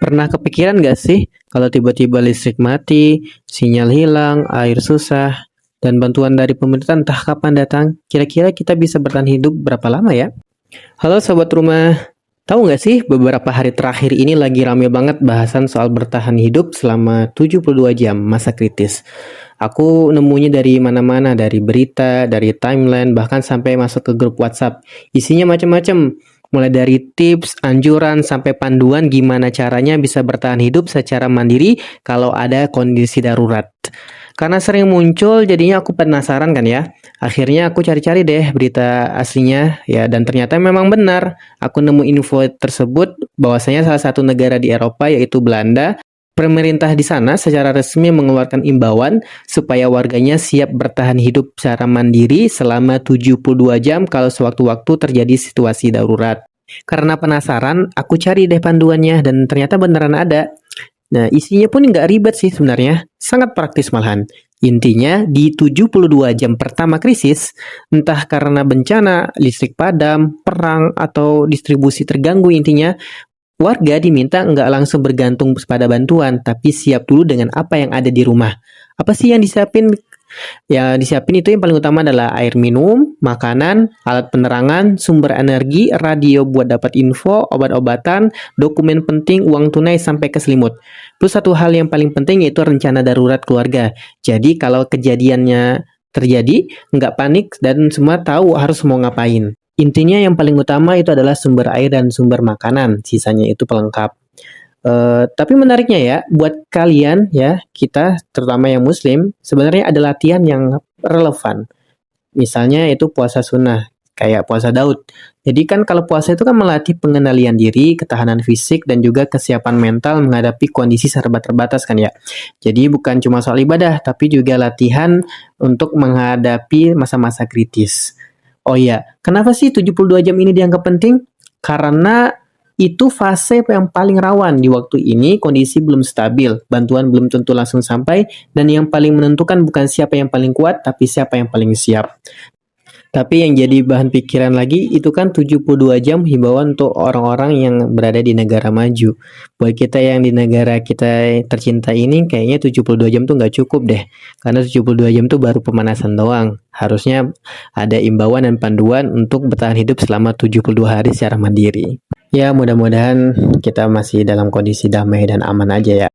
Pernah kepikiran gak sih kalau tiba-tiba listrik mati, sinyal hilang, air susah, dan bantuan dari pemerintah entah kapan datang? Kira-kira kita bisa bertahan hidup berapa lama ya? Halo sobat rumah, tahu nggak sih beberapa hari terakhir ini lagi rame banget bahasan soal bertahan hidup selama 72 jam masa kritis. Aku nemunya dari mana-mana, dari berita, dari timeline, bahkan sampai masuk ke grup WhatsApp. Isinya macam-macam, mulai dari tips, anjuran, sampai panduan gimana caranya bisa bertahan hidup secara mandiri kalau ada kondisi darurat. Karena sering muncul, jadinya aku penasaran kan ya. Akhirnya aku cari-cari deh berita aslinya ya, dan ternyata memang benar. Aku nemu info tersebut bahwasanya salah satu negara di Eropa yaitu Belanda, pemerintah di sana secara resmi mengeluarkan imbauan supaya warganya siap bertahan hidup secara mandiri selama 72 jam kalau sewaktu-waktu terjadi situasi darurat. Karena penasaran, aku cari deh panduannya dan ternyata beneran ada. Nah, isinya pun nggak ribet sih sebenarnya, sangat praktis malahan. Intinya, di 72 jam pertama krisis, entah karena bencana, listrik padam, perang, atau distribusi terganggu intinya, warga diminta nggak langsung bergantung pada bantuan, tapi siap dulu dengan apa yang ada di rumah. Apa sih yang disiapin? Ya, disiapin itu yang paling utama adalah air minum, makanan, alat penerangan, sumber energi, radio buat dapat info, obat-obatan, dokumen penting, uang tunai sampai ke selimut. Plus satu hal yang paling penting yaitu rencana darurat keluarga. Jadi kalau kejadiannya terjadi, nggak panik dan semua tahu harus mau ngapain. Intinya yang paling utama itu adalah sumber air dan sumber makanan, sisanya itu pelengkap. Tapi menariknya ya, buat kalian ya, kita terutama yang muslim, sebenarnya ada latihan yang relevan. Misalnya itu puasa sunnah, kayak puasa Daud. Jadi kan kalau puasa itu kan melatih pengendalian diri, ketahanan fisik, dan juga kesiapan mental menghadapi kondisi serba terbatas kan ya. Jadi bukan cuma soal ibadah, tapi juga latihan untuk menghadapi masa-masa kritis. Oh iya, kenapa sih 72 jam ini dianggap penting? Karena itu fase yang paling rawan di waktu ini, kondisi belum stabil, bantuan belum tentu langsung sampai, dan yang paling menentukan bukan siapa yang paling kuat, tapi siapa yang paling siap. Tapi yang jadi bahan pikiran lagi itu kan 72 jam himbauan untuk orang-orang yang berada di negara maju. Buat kita yang di negara kita tercinta ini kayaknya 72 jam tuh nggak cukup deh. Karena 72 jam tuh baru pemanasan doang. Harusnya ada imbauan dan panduan untuk bertahan hidup selama 72 hari secara mandiri. Ya mudah-mudahan kita masih dalam kondisi damai dan aman aja ya.